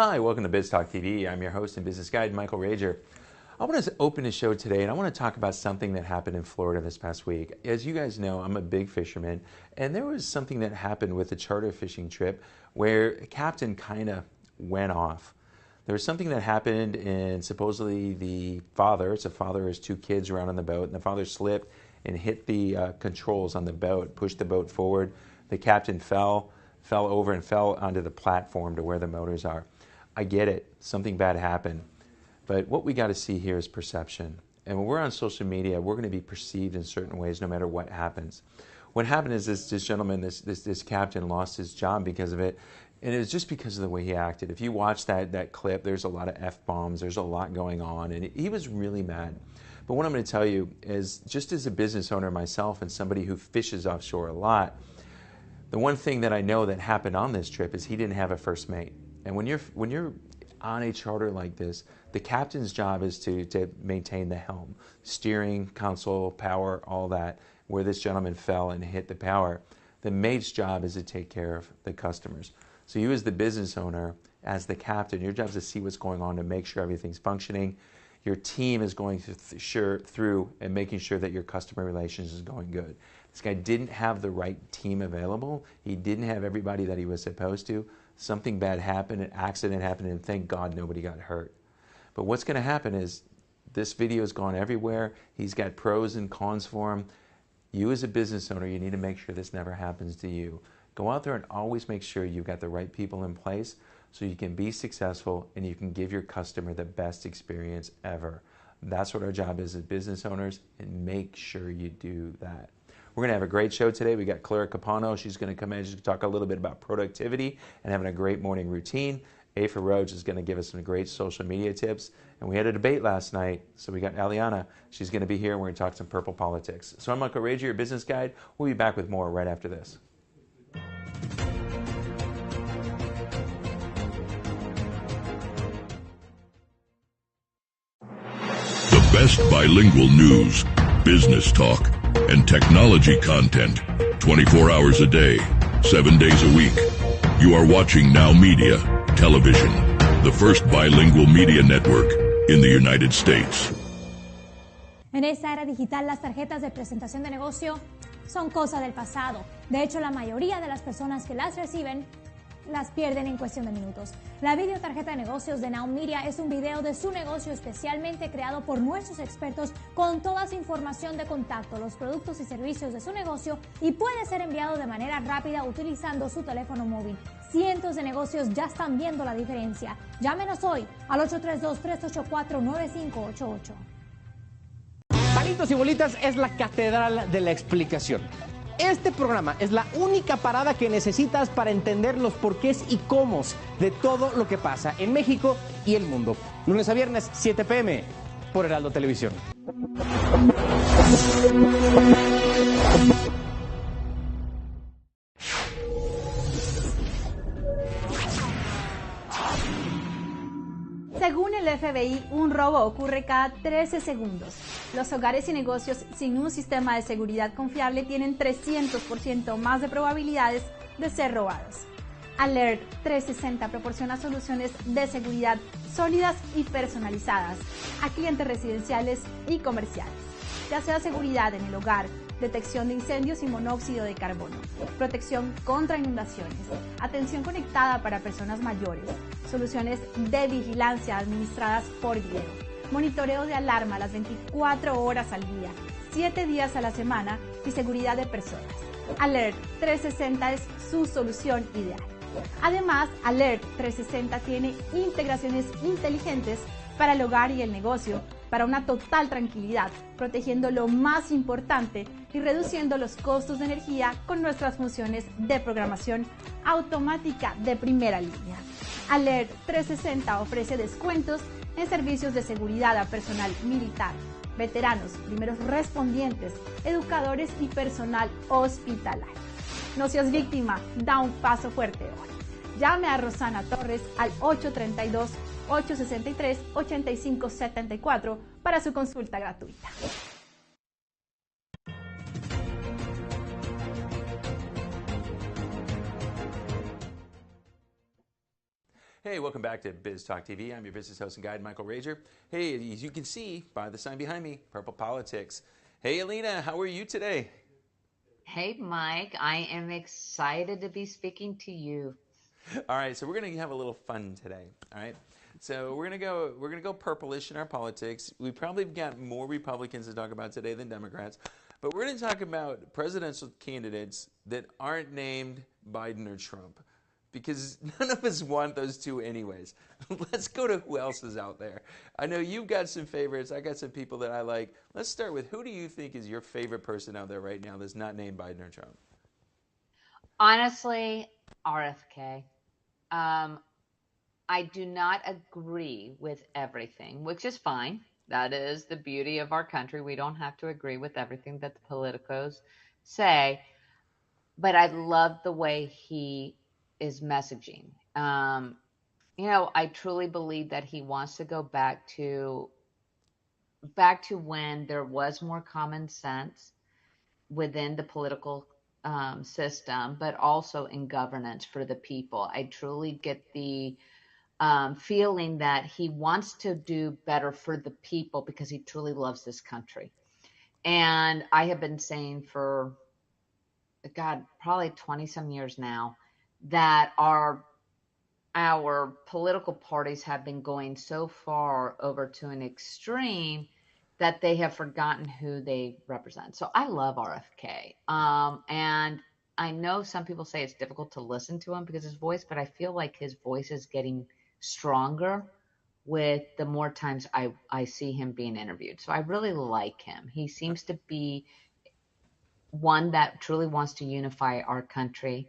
Hi, welcome to Biz Talk TV. I'm your host and business guide, Michael Rager. I want to open the show today and I want to talk about something that happened in Florida this past week. As you guys know, I'm a big fisherman, and there was something that happened with a charter fishing trip where a captain kind of went off. There was something that happened, and supposedly the father, it's a father has two kids around on the boat, and the father slipped and hit the controls on the boat, pushed the boat forward. The captain fell over and fell onto the platform to where the motors are. I get it, something bad happened. But what we got to see here is perception. And when we're on social media, we're going to be perceived in certain ways no matter what happens. What happened is this gentleman, this captain, lost his job because of it. And it was just because of the way he acted. If you watch that clip, there's a lot of F-bombs, there's a lot going on, and he was really mad. But what I'm going to tell you is, just as a business owner myself and somebody who fishes offshore a lot, the one thing that I know that happened on this trip is he didn't have a first mate. And when you're on a charter like this, the captain's job is to maintain the helm, steering, console, power, all that. Where this gentleman fell and hit the power, the mate's job is to take care of the customers. So you as the business owner, as the captain, your job is to see what's going on to make sure everything's functioning. Your team is going through and making sure that your customer relations is going good. This guy didn't have the right team available. He didn't have everybody that he was supposed to. Something bad happened, an accident happened, and thank God nobody got hurt. But what's going to happen is this video has gone everywhere. He's got pros and cons for him. You as a business owner, you need to make sure this never happens to you. Go out there and always make sure you've got the right people in place so you can be successful and you can give your customer the best experience ever. That's what our job is as business owners, and make sure you do that. We're going to have a great show today. We got Clara Capano. She's going to come in and just talk a little bit about productivity and having a great morning routine. Afa Roach is going to give us some great social media tips. And we had a debate last night, so we got Aliana. She's going to be here, and we're going to talk some purple politics. So I'm Michael Rager, your business guide. We'll be back with more right after this. The best bilingual news, business talk, and technology content 24 hours a day, 7 days a week. You are watching NowMedia Television, the first bilingual media network in the United States. En esta era digital, las tarjetas de presentación de negocio son cosa del pasado. De hecho, la mayoría de las personas que las reciben las pierden en cuestión de minutos. La videotarjeta de negocios de NowMedia es un video de su negocio especialmente creado por nuestros expertos con toda su información de contacto, los productos y servicios de su negocio, y puede ser enviado de manera rápida utilizando su teléfono móvil. Cientos de negocios ya están viendo la diferencia. Llámenos hoy al 832-384-9588. Palitos y Bolitas es la catedral de la explicación. Este programa es la única parada que necesitas para entender los porqués y cómo de todo lo que pasa en México y el mundo. Lunes a viernes, 7 p.m. por Heraldo Televisión. Según el FBI, un robo ocurre cada 13 segundos. Los hogares y negocios sin un sistema de seguridad confiable tienen 300% más de probabilidades de ser robados. Alert 360 proporciona soluciones de seguridad sólidas y personalizadas a clientes residenciales y comerciales, ya sea seguridad en el hogar, detección de incendios y monóxido de carbono, protección contra inundaciones, atención conectada para personas mayores, soluciones de vigilancia administradas por video, monitoreo de alarma las 24 horas al día, 7 días a la semana y seguridad de personas. Alert 360 es su solución ideal. Además, Alert 360 tiene integraciones inteligentes para el hogar y el negocio, para una total tranquilidad, protegiendo lo más importante y reduciendo los costos de energía con nuestras funciones de programación automática de primera línea. Alert 360 ofrece descuentos en servicios de seguridad a personal militar, veteranos, primeros respondientes, educadores y personal hospitalario. No seas víctima, da un paso fuerte hoy. Llame a Rosana Torres al 832-863-8574 para su consulta gratuita. Hey, welcome back to Biz Talk TV. I'm your business host and guide, Michael Rager. Hey, as you can see by the sign behind me, Purple Politics. Hey, Alina, how are you today? Hey, Mike, I am excited to be speaking to you. All right, so we're going to have a little fun today. All right, so we're going to go purplish in our politics. We probably got more Republicans to talk about today than Democrats, but we're going to talk about presidential candidates that aren't named Biden or Trump, because none of us want those two anyways. Let's go to who else is out there. I know you've got some favorites. I got some people that I like. Let's start with, who do you think is your favorite person out there right now that's not named Biden or Trump? Honestly, RFK. I do not agree with everything, which is fine. That is the beauty of our country. We don't have to agree with everything that the politicos say. But I love the way he is messaging. I truly believe that he wants to go back to when there was more common sense within the political system, but also in governance for the people. I truly get the feeling that he wants to do better for the people because he truly loves this country. And I have been saying for, God, probably 20 some years now, that our political parties have been going so far over to an extreme that they have forgotten who they represent. So I love RFK. And I know some people say it's difficult to listen to him because of his voice, but I feel like his voice is getting stronger with the more times I see him being interviewed. So I really like him. He seems to be one that truly wants to unify our country,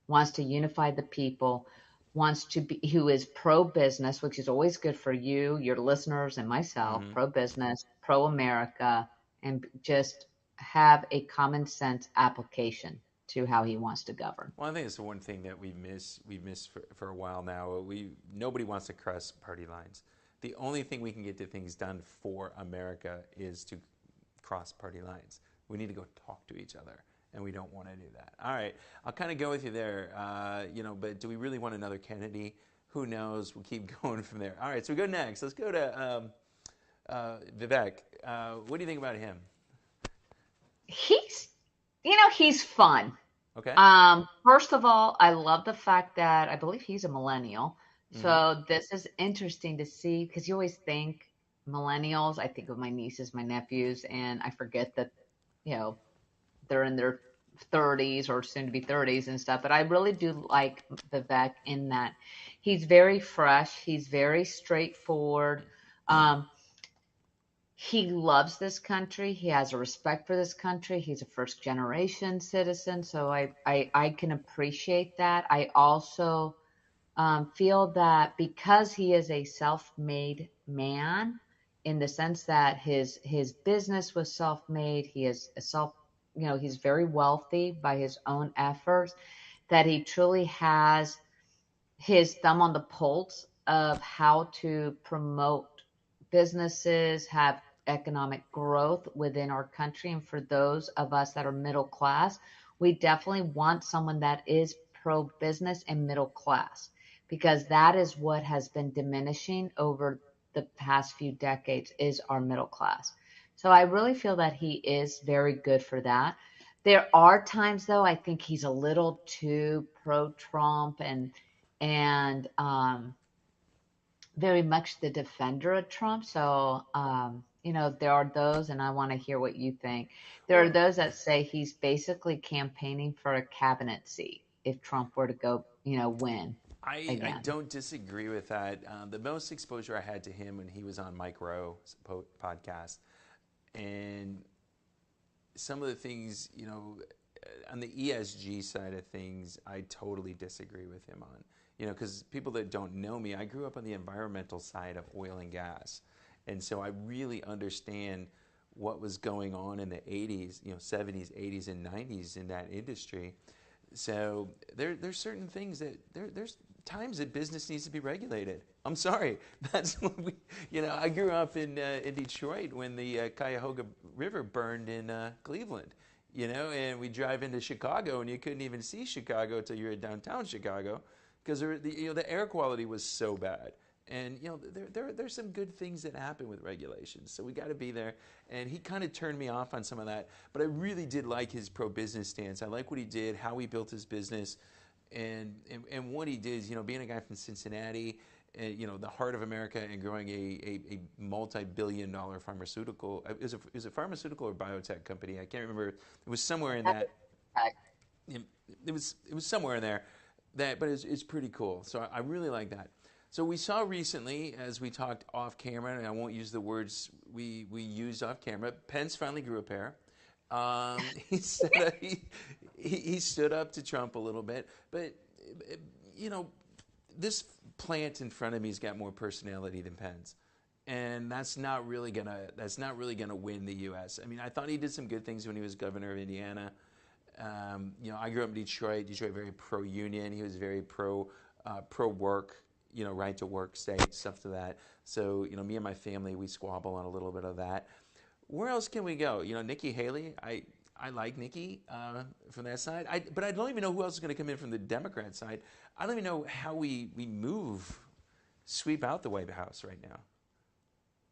wants to unify the people, who is pro-business, which is always good for you, your listeners, and myself, pro-business, pro-America, and just have a common sense application to how he wants to govern. Well, I think it's the one thing that we've missed for a while now. Nobody wants to cross party lines. The only thing we can get to things done for America is to cross party lines. We need to go talk to each other, and we don't want to do that. All right, I'll kind of go with you there. But do we really want another Kennedy? Who knows? We'll keep going from there. All right, so we go next. Let's go to Vivek. What do you think about him? He's fun. Okay. First of all, I love the fact that I believe he's a millennial. So this is interesting to see, because you always think millennials, I think of my nieces, my nephews, and I forget that, they're in their 30s or soon to be 30s and stuff. But I really do like Vivek in that he's very fresh. He's very straightforward. He loves this country. He has a respect for this country. He's a first generation citizen. So I can appreciate that. I also feel that because he is a self-made man, in the sense that his business was self-made, he's very wealthy by his own efforts, that he truly has his thumb on the pulse of how to promote businesses, have economic growth within our country. And for those of us that are middle class, we definitely want someone that is pro-business and middle class, because that is what has been diminishing over the past few decades, is our middle class. So I really feel that he is very good for that. There are times, though, I think he's a little too pro-Trump and very much the defender of Trump. So, there are those, and I want to hear what you think. There are those that say he's basically campaigning for a cabinet seat if Trump were to go, win. I don't disagree with that. The most exposure I had to him when he was on Mike Rowe's podcast, and some of the things, on the ESG side of things, I totally disagree with him on. Because people that don't know me, I grew up on the environmental side of oil and gas. And so I really understand what was going on in the 80s, 70s, 80s, and 90s in that industry. So there's certain things that there's times that business needs to be regulated. I'm sorry. That's what I grew up in Detroit when the Cuyahoga River burned in Cleveland, and we drive into Chicago and you couldn't even see Chicago until you're in downtown Chicago, because the air quality was so bad. And there's some good things that happen with regulations, so we got to be there. And he kind of turned me off on some of that, but I really did like his pro-business stance. I like what he did, how he built his business, and what he did is, being a guy from Cincinnati, the heart of America, and growing a multi-billion-dollar pharmaceutical. Is it a pharmaceutical or biotech company? I can't remember. It was somewhere in that. It was somewhere in there. But it's pretty cool. So I really like that. So we saw recently, as we talked off camera, and I won't use the words we used off camera, Pence finally grew a pair. He stood up to Trump a little bit, but this plant in front of me's got more personality than Pence, and that's not really gonna win the U.S. I mean, I thought he did some good things when he was governor of Indiana. I grew up in Detroit. Detroit very pro-union. He was very pro-work. Right to work state, stuff to that. So, me and my family, we squabble on a little bit of that. Where else can we go? Nikki Haley, I like Nikki from that side. But I don't even know who else is going to come in from the Democrat side. I don't even know how we sweep out the White House right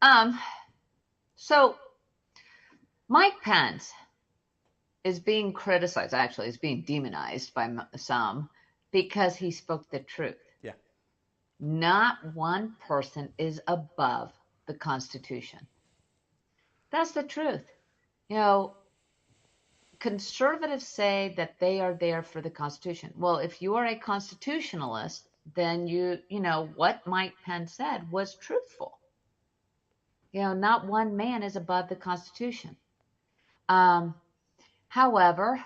now. So Mike Pence is being criticized, actually, is being demonized by some because he spoke the truth. Not one person is above the Constitution. That's the truth. Conservatives say that they are there for the Constitution. Well, if you are a constitutionalist, then what Mike Pence said was truthful. Not one man is above the Constitution. However,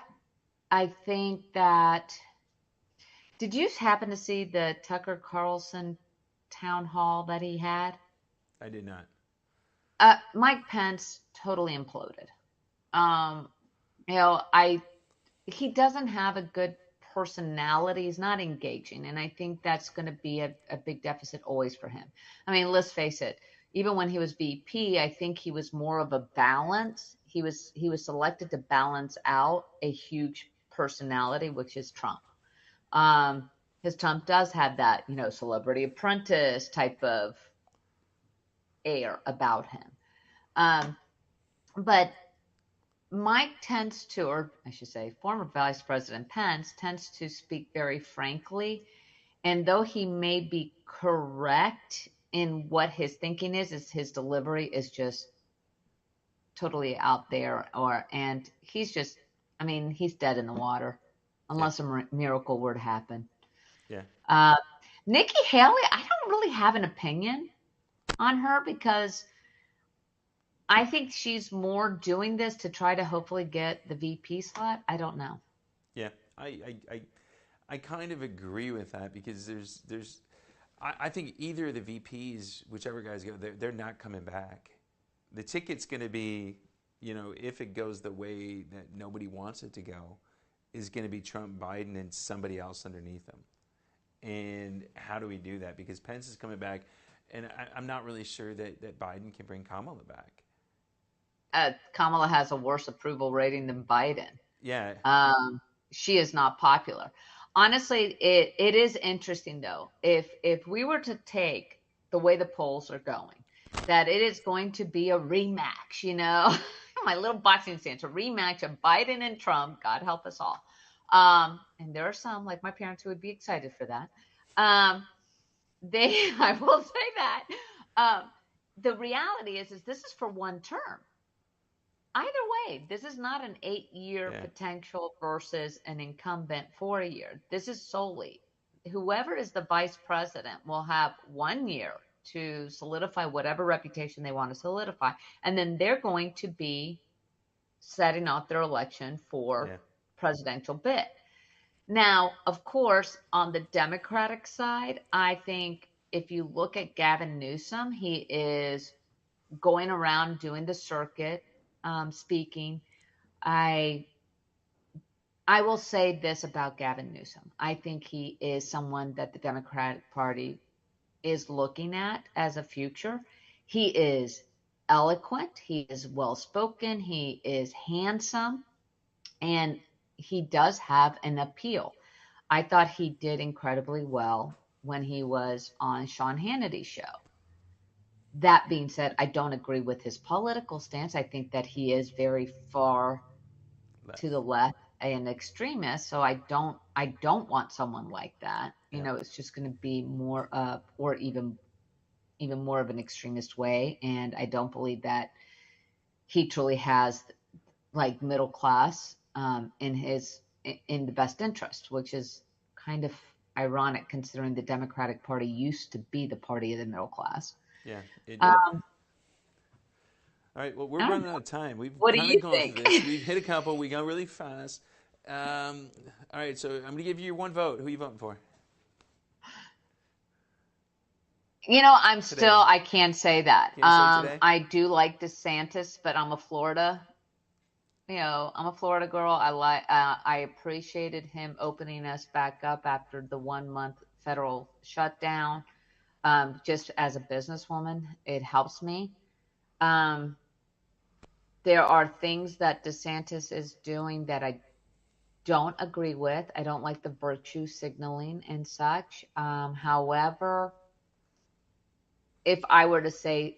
I think that. Did you happen to see the Tucker Carlson town hall that he had? I did not. Mike Pence totally imploded. He doesn't have a good personality. He's not engaging, and I think that's going to be a big deficit always for him. I mean, let's face it. Even when he was VP, I think he was more of a balance. He was selected to balance out a huge personality, which is Trump. His Trump does have that, Celebrity Apprentice type of air about him. But Mike tends to, or I should say, former Vice President Pence tends to speak very frankly. And though he may be correct in what his thinking is his delivery is just totally out there, and he's just, he's dead in the water. Unless a miracle were to happen. Yeah. Nikki Haley, I don't really have an opinion on her because I think she's more doing this to try to hopefully get the VP slot. I don't know. Yeah, I kind of agree with that because I think either of the VPs, whichever guys go, they're not coming back. The ticket's going to be, if it goes the way that nobody wants it to go, is going to be Trump, Biden, and somebody else underneath them. And how do we do that? Because Pence is coming back, and I'm not really sure that Biden can bring Kamala back. Kamala has a worse approval rating than Biden. Yeah. She is not popular. Honestly, it is interesting, though. If we were to take the way the polls are going, that it is going to be a rematch, my little boxing stance, a rematch of Biden and Trump, God help us all. And there are some, like my parents, who would be excited for that. I will say that. The reality is this is for one term. Either way, this is not an 8-year potential versus an incumbent for a year. This is solely whoever is the vice president will have 1 year to solidify whatever reputation they want to solidify. And then they're going to be setting out their election for presidential bid. Now, of course, on the Democratic side, I think if you look at Gavin Newsom, he is going around doing the circuit, speaking. I will say this about Gavin Newsom. I think he is someone that the Democratic Party is looking at as a future. He is eloquent. He is well-spoken. He is handsome. And he does have an appeal. I thought he did incredibly well when he was on Sean Hannity's show. That being said, I don't agree with his political stance. I think that he is very far to the left, an extremist. So I don't want someone like that. You know, it's just going to be more of, or even more of an extremist way. And I don't believe that he truly has like middle class in the best interest, which is kind of ironic considering the Democratic Party used to be the party of the middle class. Yeah, it did. All right, well, we're running out of time. What do you think? Through this. We've hit a couple. We go really fast. All right, so I'm going to give you your one vote. Who are you voting for? You know, I can't say that. Can't say today? I do like DeSantis, but I'm a Florida girl. I appreciated him opening us back up after the 1 month federal shutdown. Just as a businesswoman, it helps me. There are things that DeSantis is doing that I don't agree with. I don't like the virtue signaling and such. However, if I were to say,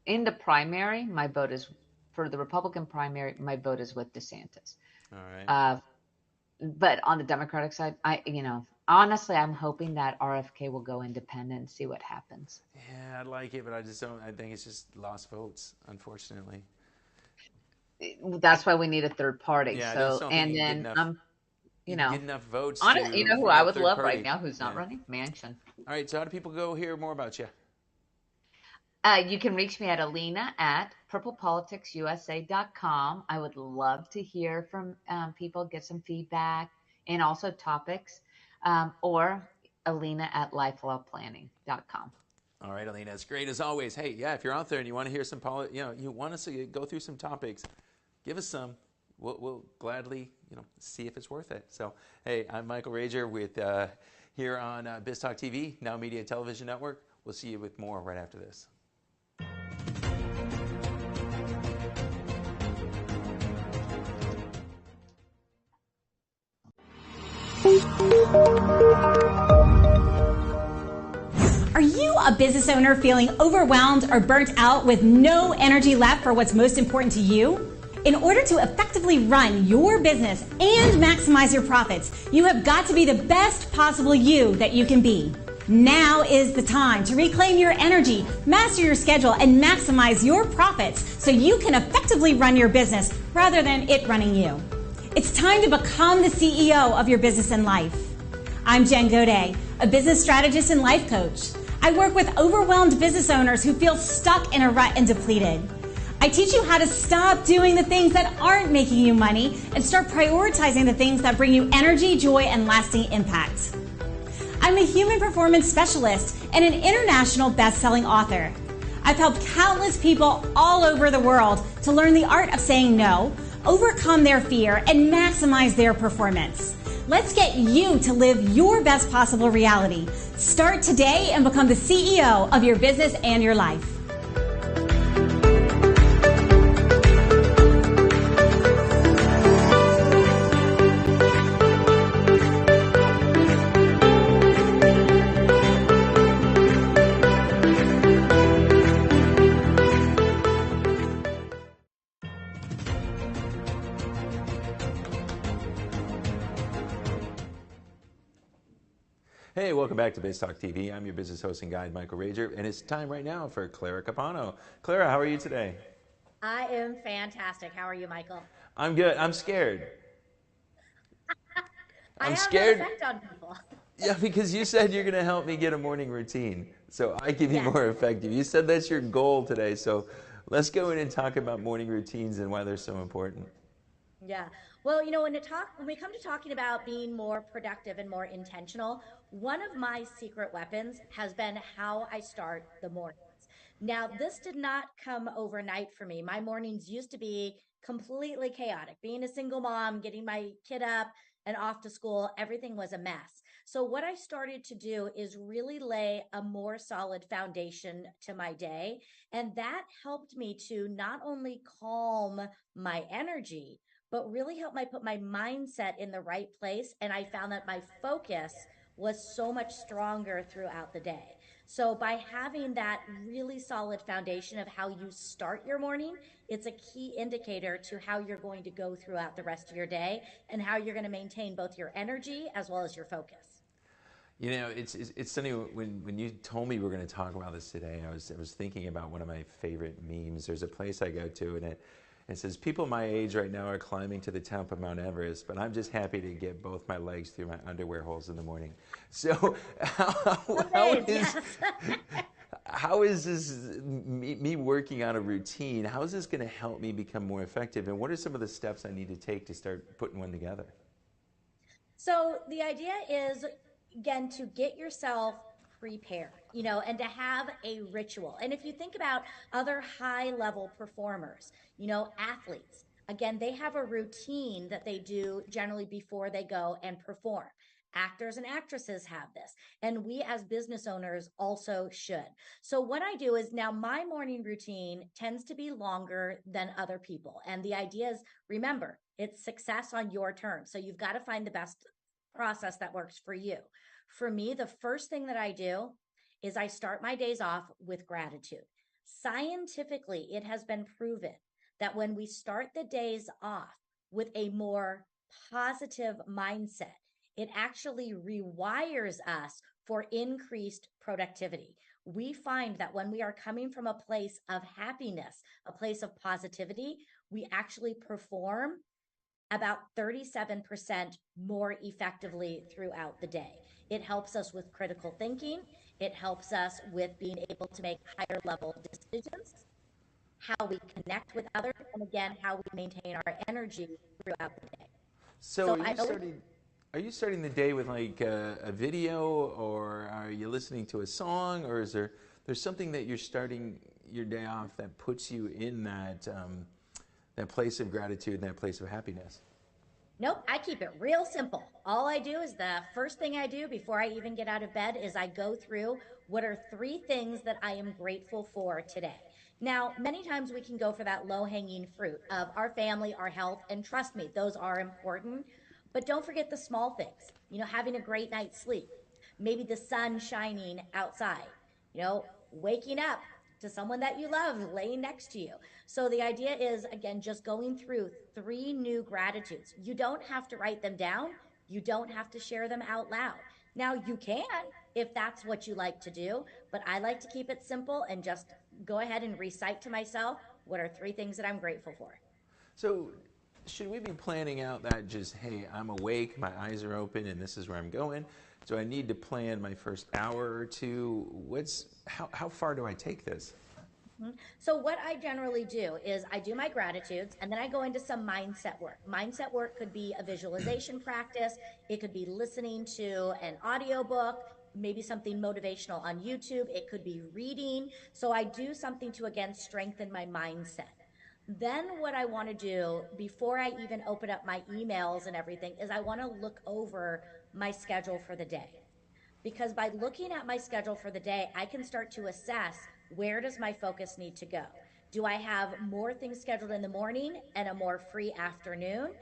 in the primary, my vote is for the Republican primary, my vote is with DeSantis. All right. But on the Democratic side, honestly, I'm hoping that RFK will go independent and see what happens. Yeah, I like it, but I just don't. I think it's just lost votes, unfortunately. That's why we need a third party. Yeah, so, and then get enough votes. You know who I would love right now, who's not running? Manchin. All right, so how do people go hear more about you? You can reach me at Alina at purplepoliticsusa.com. I would love to hear from people, get some feedback, and also topics, or Alina at lifelawplanning.com. All right, Alina, it's great as always. Hey, yeah, if you're out there and you want to hear some, you want us to go through some topics, give us some. We'll gladly, see if it's worth it. So, hey, I'm Michael Rager with here on Biz Talk TV, NowMedia Television Network. We'll see you with more right after this. Are you a business owner feeling overwhelmed or burnt out with no energy left for what's most important to you? In order to effectively run your business and maximize your profits, you have got to be the best possible you that you can be. Now is the time to reclaim your energy, master your schedule, and maximize your profits so you can effectively run your business rather than it running you. It's time to become the CEO of your business and life. I'm Jen Godet, a business strategist and life coach. I work with overwhelmed business owners who feel stuck in a rut and depleted. I teach you how to stop doing the things that aren't making you money and start prioritizing the things that bring you energy, joy, and lasting impact. I'm a human performance specialist and an international best-selling author. I've helped countless people all over the world to learn the art of saying no, overcome their fear, and maximize their performance. Let's get you to live your best possible reality. Start today and become the CEO of your business and your life. Hey, welcome back to Biz Talk TV. I'm your business host and guide, Michael Rager, and it's time right now for Clara Capano. Clara, how are you today? I am fantastic. How are you, Michael? I'm good. I'm scared. I'm scared. That effect on people. Yeah, because you said you're going to help me get a morning routine, so I can be more effective. You said that's your goal today, so let's go in and talk about morning routines and why they're so important. Yeah. Well, when we come to talking about being more productive and more intentional, one of my secret weapons has been how I start the mornings. Now, this did not come overnight for me. My mornings used to be completely chaotic. Being a single mom, getting my kid up and off to school, everything was a mess. So what I started to do is really lay a more solid foundation to my day. And that helped me to not only calm my energy, but really helped me put my mindset in the right place. And I found that my focus was so much stronger throughout the day. So by having that really solid foundation of how you start your morning, it's a key indicator to how you're going to go throughout the rest of your day and how you're going to maintain both your energy as well as your focus. You know, it's funny when you told me we were going to talk about this today. I was thinking about one of my favorite memes. There's a place I go to, and it says, "People my age right now are climbing to the top of Mount Everest, but I'm just happy to get both my legs through my underwear holes in the morning." So, how is this me working on a routine? How is this going to help me become more effective? And what are some of the steps I need to take to start putting one together? So the idea is, again, to get yourself prepared, and to have a ritual. And if you think about other high level performers, athletes, again, they have a routine that they do generally before they go and perform. Actors and actresses have this, and we as business owners also should. So what I do is, now my morning routine tends to be longer than other people. And the idea is, remember, it's success on your terms. So you've got to find the best process that works for you. For me, the first thing that I do is I start my days off with gratitude. Scientifically, it has been proven that when we start the days off with a more positive mindset, it actually rewires us for increased productivity. We find that when we are coming from a place of happiness, a place of positivity, we actually perform about 37% more effectively throughout the day. It helps us with critical thinking. It helps us with being able to make higher level decisions, how we connect with others, and again, how we maintain our energy throughout the day. So are you starting the day with like a video, or are you listening to a song, or is there's something that you're starting your day off that puts you in that place of gratitude, that place of happiness? Nope, I keep it real simple. All I do is, the first thing I do before I even get out of bed is I go through what are 3 things that I am grateful for today. Now, many times we can go for that low-hanging fruit of our family, our health, and trust me, those are important. But don't forget the small things, having a great night's sleep, maybe the sun shining outside, waking up to someone that you love laying next to you. So the idea is, again, just going through 3 new gratitudes. You don't have to write them down. You don't have to share them out loud. Now, you can if that's what you like to do, but I like to keep it simple and just go ahead and recite to myself what are 3 things that I'm grateful for. So should we be planning out that just, hey, I'm awake, my eyes are open, and this is where I'm going? Do I need to plan my first hour or two? How far do I take this? So what I generally do is I do my gratitudes, and then I go into some mindset work. Mindset work could be a visualization practice. It could be listening to an audiobook, maybe something motivational on YouTube. It could be reading. So I do something to, again, strengthen my mindset. Then what I want to do before I even open up my emails and everything is I want to look over my schedule for the day. Because by looking at my schedule for the day, I can start to assess, where does my focus need to go? Do I have more things scheduled in the morning and a more free afternoon?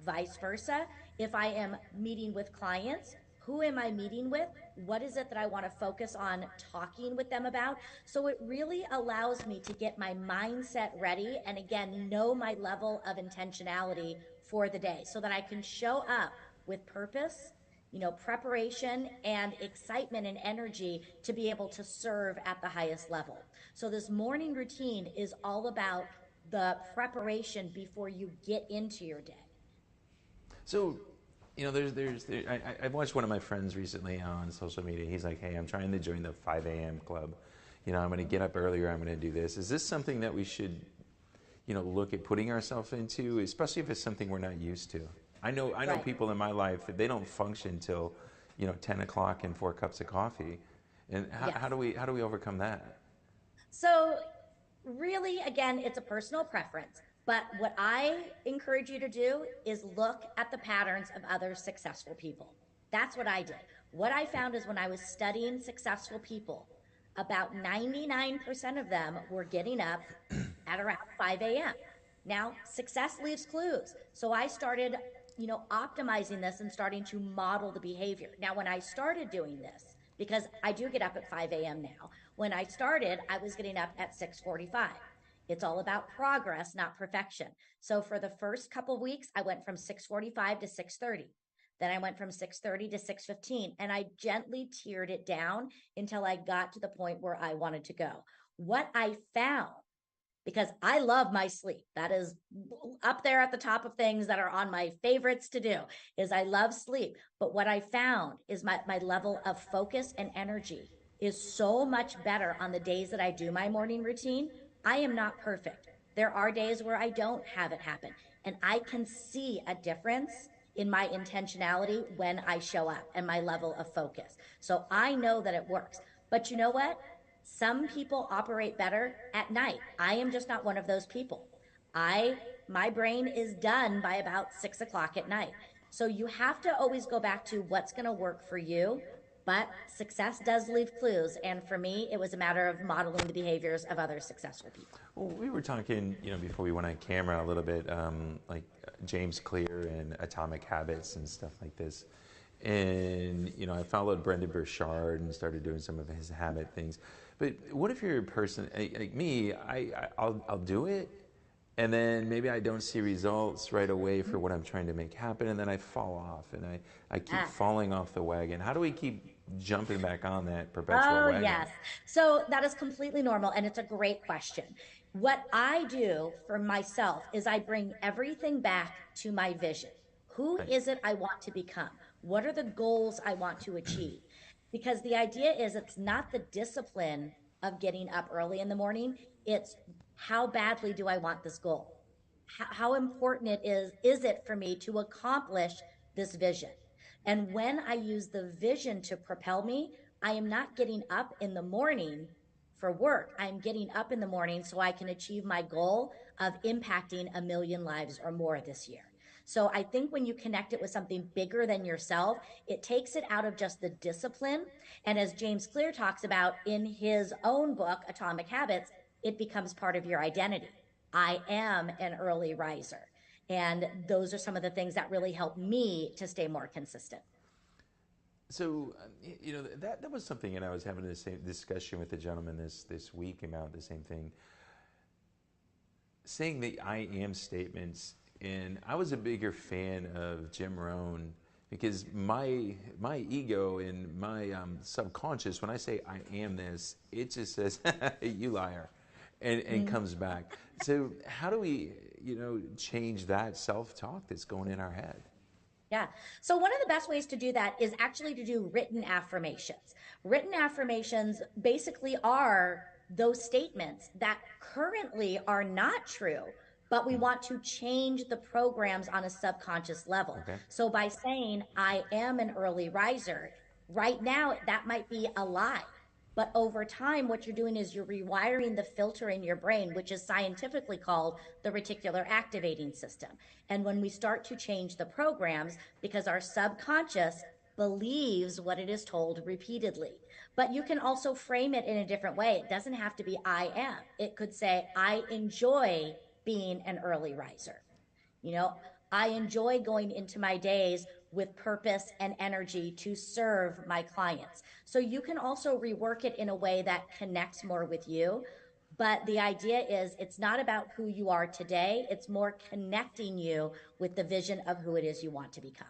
Vice versa. If I am meeting with clients, who am I meeting with? What is it that I want to focus on talking with them about? So it really allows me to get my mindset ready and, again, know my level of intentionality for the day so that I can show up with purpose, preparation and excitement and energy to be able to serve at the highest level. So this morning routine is all about the preparation before you get into your day. So, I've watched one of my friends recently on social media. He's like, hey, I'm trying to join the 5 a.m. club. I'm going to get up earlier. I'm going to do this. Is this something that we should, look at putting ourselves into, especially if it's something we're not used to? I know Right. people in my life that they don't function till, 10 o'clock and 4 cups of coffee. And Yes. how do we overcome that? So really, again, it's a personal preference. But what I encourage you to do is look at the patterns of other successful people. That's what I did. What I found is when I was studying successful people, about 99% of them were getting up at around 5 a.m. Now, success leaves clues. So I started, optimizing this and starting to model the behavior. Now, when I started doing this, because I do get up at 5 a.m. now, when I started, I was getting up at 6:45. It's all about progress, not perfection. So for the first couple of weeks, I went from 6:45 to 6:30. Then I went from 6:30 to 6:15, and I gently tiered it down until I got to the point where I wanted to go. What I found, because I love my sleep, that is up there at the top of things that are on my favorites to do, is I love sleep. But what I found is my level of focus and energy is so much better on the days that I do my morning routine. I am not perfect. There are days where I don't have it happen, and I can see a difference in my intentionality when I show up and my level of focus. So I know that it works. But you know what? Some people operate better at night. I am just not one of those people. My brain is done by about 6 o'clock at night. So you have to always go back to what's going to work for you. But success does leave clues. And for me, it was a matter of modeling the behaviors of other successful people. Well, we were talking, before we went on camera a little bit, like James Clear and Atomic Habits and stuff like this. And, I followed Brendan Burchard and started doing some of his habit things. But what if you're a person like me, I'll do it, and then maybe I don't see results right away for what I'm trying to make happen, and then I fall off, and I keep falling off the wagon. How do we keep jumping back on that perpetual wagon? Yes. So that is completely normal, and it's a great question. What I do for myself is I bring everything back to my vision. Who is it I want to become? What are the goals I want to achieve? Because the idea is it's not the discipline of getting up early in the morning. It's how badly do I want this goal? How important is it for me to accomplish this vision? And when I use the vision to propel me, I am not getting up in the morning for work. I'm getting up in the morning so I can achieve my goal of impacting 1 million lives or more this year. So I think when you connect it with something bigger than yourself, it takes it out of just the discipline. And as James Clear talks about in his own book, Atomic Habits, it becomes part of your identity. I am an early riser. And those are some of the things that really help me to stay more consistent. So, that was something, and I was having the same discussion with a gentleman this week about the same thing. Saying the I am statements. And I was a bigger fan of Jim Rohn because my ego and my subconscious, when I say I am this, it just says, you liar, and comes back. So how do we, change that self-talk that's going in our head? Yeah. So one of the best ways to do that is actually to do written affirmations. Written affirmations basically are those statements that currently are not true, but we want to change the programs on a subconscious level. Okay. So by saying, I am an early riser, right now that might be a lie. But over time, what you're doing is you're rewiring the filter in your brain, which is scientifically called the reticular activating system. And when we start to change the programs, because our subconscious believes what it is told repeatedly. But you can also frame it in a different way. It doesn't have to be I am. It could say, I enjoy being an early riser. I enjoy going into my days with purpose and energy to serve my clients. So you can also rework it in a way that connects more with you. But the idea is it's not about who you are today. It's more connecting you with the vision of who it is you want to become.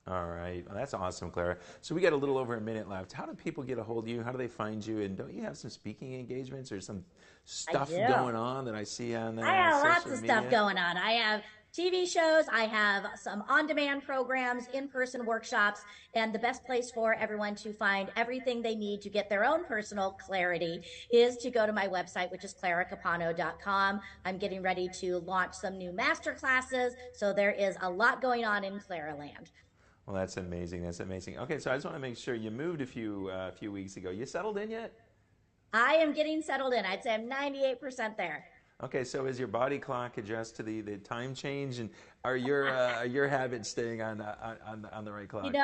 All right. Well, that's awesome, Clara. So we got a little over a minute left. How do people get a hold of you? How do they find you? And don't you have some speaking engagements or some stuff going on that I see on I have lots of stuff going on. I have TV shows. I have some on-demand programs, in-person workshops, and the best place for everyone to find everything they need to get their own personal clarity is to go to my website, which is claracapano.com. I'm getting ready to launch some new master classes, so there is a lot going on in Claraland. Well, that's amazing. That's amazing. Okay, so I just want to make sure you moved a few weeks ago. You settled in yet? I am getting settled in. I'd say I'm 98% there. Okay, so is your body clock adjust to the time change, and are your habits staying on the right clock?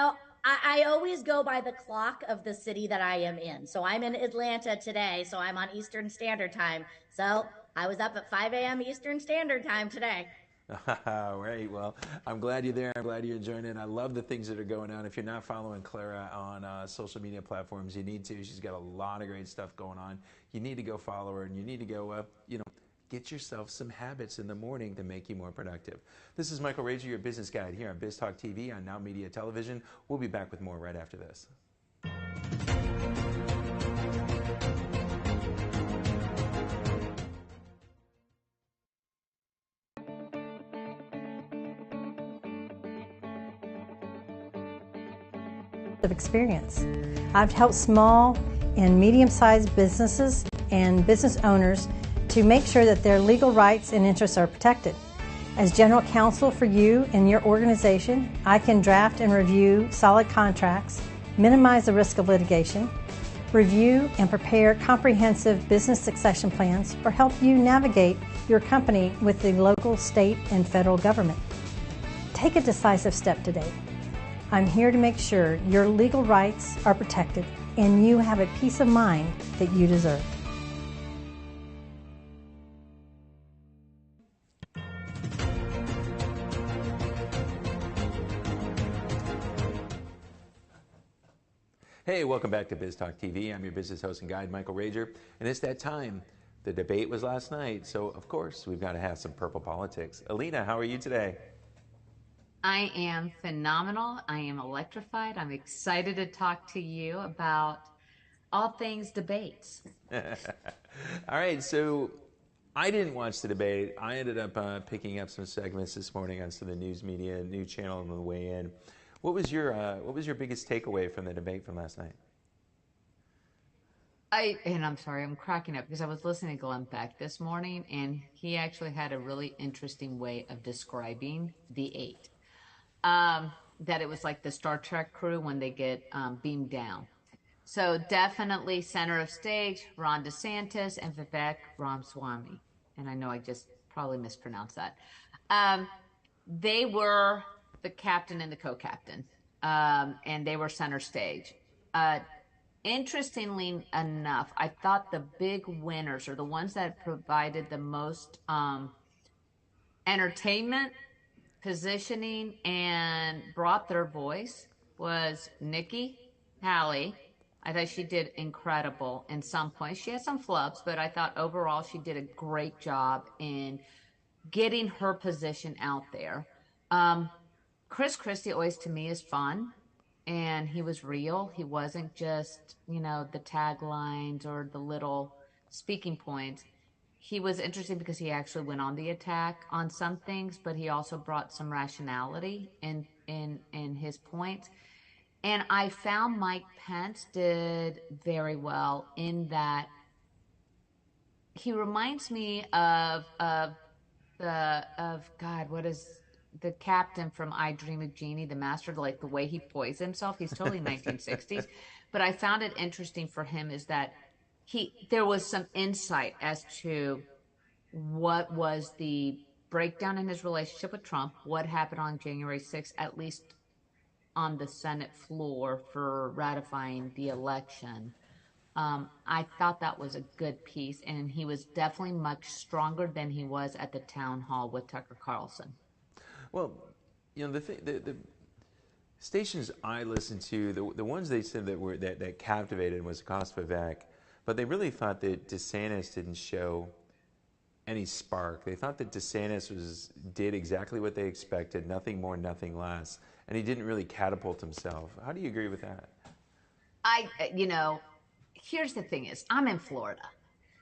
I always go by the clock of the city that I am in. So I'm in Atlanta today, so I'm on Eastern Standard Time. So I was up at 5 a.m. Eastern Standard Time today. Right. Well, I'm glad you're there. I'm glad you're enjoying it. I love the things that are going on. If you're not following Clara on social media platforms, you need to. She's got a lot of great stuff going on. You need to go follow her, and you need to go, get yourself some habits in the morning to make you more productive. This is Michael Rager, your business guide here on Biz Talk TV on NowMedia Television. We'll be back with more right after this. Of experience. I've helped small and medium-sized businesses and business owners to make sure that their legal rights and interests are protected. As general counsel for you and your organization, I can draft and review solid contracts, minimize the risk of litigation, review and prepare comprehensive business succession plans, or help you navigate your company with the local, state, and federal government. Take a decisive step today. I'm here to make sure your legal rights are protected and you have a peace of mind that you deserve. Hey, welcome back to Biz Talk TV. I'm your business host and guide, Michael Rager, and it's that time. The debate was last night, so of course we've got to have some purple politics. Alina, how are you today? I am phenomenal. I am electrified. I'm excited to talk to you about all things debates. All right, so I didn't watch the debate. I ended up picking up some segments this morning on some of the news media, new channel on the way in. What was your biggest takeaway from the debate from last night? I'm sorry, I'm cracking up because I was listening to Glenn Beck this morning, and he actually had a really interesting way of describing the eight. That it was like the Star Trek crew when they get beamed down. So definitely center of stage, Ron DeSantis and Vivek Ramaswamy. And I know I just probably mispronounced that. They were the captain and the co-captain, and they were center stage. Interestingly enough, I thought the big winners, or the ones that provided the most entertainment, positioning, and brought their voice, was Nikki Haley. I thought she did incredible in some points. She had some flubs, but I thought overall she did a great job in getting her position out there. Chris Christie always to me is fun, and he was real. He wasn't just, the taglines or the little speaking points. He was interesting because he actually went on the attack on some things, but he also brought some rationality in his points. And I found Mike Pence did very well in that he reminds me of what is the captain from I Dream of Jeannie, the master, like the way he poised himself. He's totally 1960s. But I found it interesting for him is that there was some insight as to what was the breakdown in his relationship with Trump, what happened on January 6th, at least on the Senate floor for ratifying the election. I thought that was a good piece, and he was definitely much stronger than he was at the town hall with Tucker Carlson. Well, the stations I listened to, the ones they said that captivated was Cost Vivek, but they really thought that DeSantis didn't show any spark. They thought that DeSantis did exactly what they expected, nothing more, nothing less, and he didn't really catapult himself. How do you agree with that? Here's the thing is, I'm in Florida.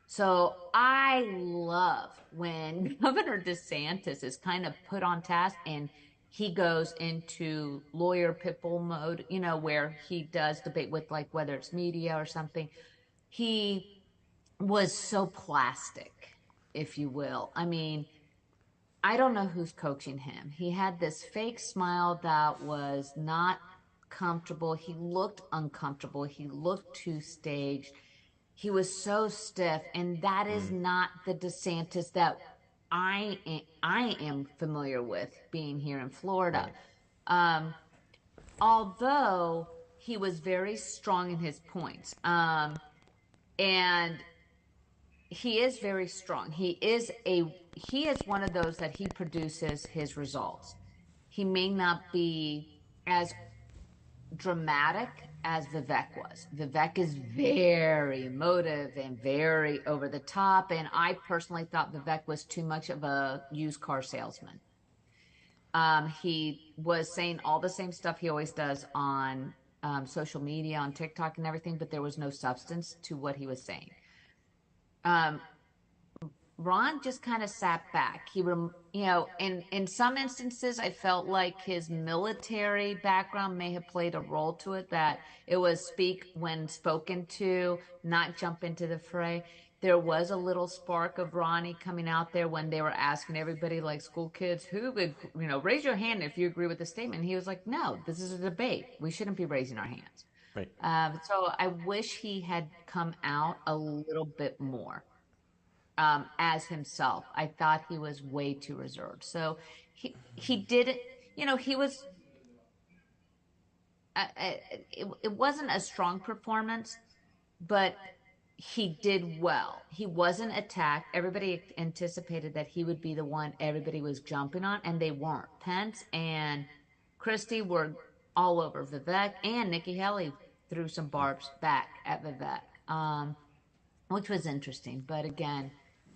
So I love when Governor DeSantis is kind of put on task and he goes into lawyer pitbull mode, where he does debate with, like, whether it's media or something. He was so plastic, if you will. I mean, I don't know who's coaching him. He had this fake smile that was not comfortable. He looked uncomfortable. He looked too staged. He was so stiff, and that is not the DeSantis that I am familiar with being here in Florida. Right. Although he was very strong in his points. And he is very strong. He is one of those that he produces his results. He may not be as dramatic as Vivek was. Vivek is very emotive and very over the top, and I personally thought Vivek was too much of a used car salesman. He was saying all the same stuff he always does on social media, on TikTok and everything, but there was no substance to what he was saying. Ron just kind of sat back. In some instances, I felt like his military background may have played a role to it, that it was speak when spoken to, not jump into the fray. There was a little spark of Ronnie coming out there when they were asking everybody, like school kids, who would, raise your hand if you agree with the statement. And he was like, no, this is a debate. We shouldn't be raising our hands. Right. So I wish he had come out a little bit more. As himself. I thought he was way too reserved. So he did it, he was, it wasn't a strong performance, but he did well. He wasn't attacked. Everybody anticipated that he would be the one everybody was jumping on, and they weren't. Pence and Christie were all over Vivek, and Nikki Haley threw some barbs back at Vivek, which was interesting. But again,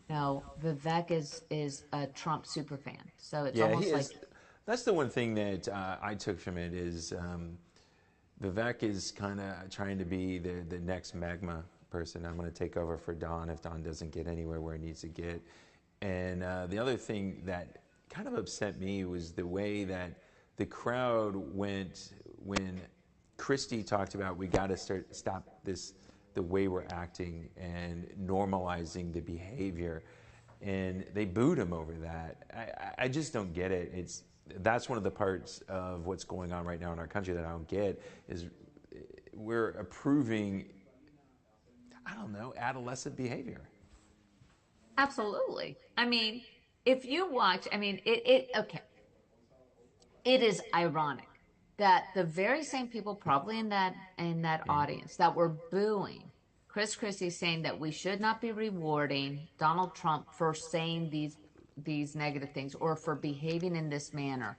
no, Vivek is a Trump superfan, so it's almost like that's the one thing that I took from it is Vivek is kind of trying to be the next magma person. I'm going to take over for Don if Don doesn't get anywhere where he needs to get. And the other thing that kind of upset me was the way that the crowd went when Christie talked about we got to stop this. The way we're acting and normalizing the behavior, and they booed him over that. I just don't get it. That's one of the parts of what's going on right now in our country that I don't get is we're approving, I don't know, adolescent behavior. Absolutely. I mean, if you watch, it is ironic that the very same people probably in that audience that were booing Chris Christie, saying that we should not be rewarding Donald Trump for saying these negative things or for behaving in this manner,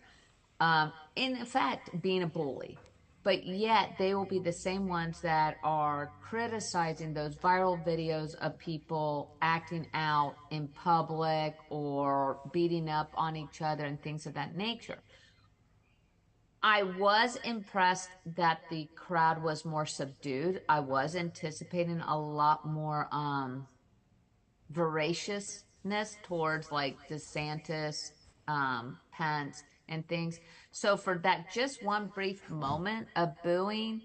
in fact being a bully, but yet they will be the same ones that are criticizing those viral videos of people acting out in public or beating up on each other and things of that nature. I was impressed that the crowd was more subdued. I was anticipating a lot more voraciousness towards like DeSantis, Pence, and things. So for that just one brief moment of booing,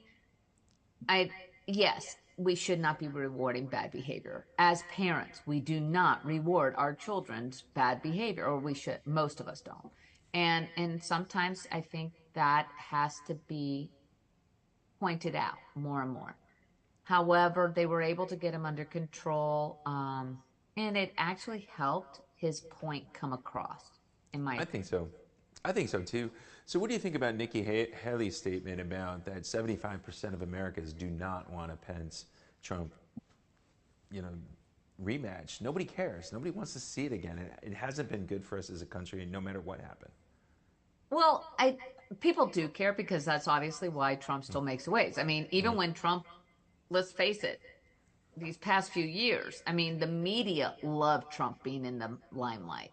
yes, we should not be rewarding bad behavior. As parents, we do not reward our children's bad behavior, or we should. Most of us don't. And sometimes I think that has to be pointed out more and more. However, they were able to get him under control, and it actually helped his point come across, in my opinion. I think so. I think so too. So what do you think about Nikki Haley's statement about that 75% of Americans do not want a Pence-Trump, rematch? Nobody cares. Nobody wants to see it again. It hasn't been good for us as a country, no matter what happened. Well, people do care because that's obviously why Trump still makes waves. I mean, even when Trump, let's face it, these past few years, I mean, the media loved Trump being in the limelight.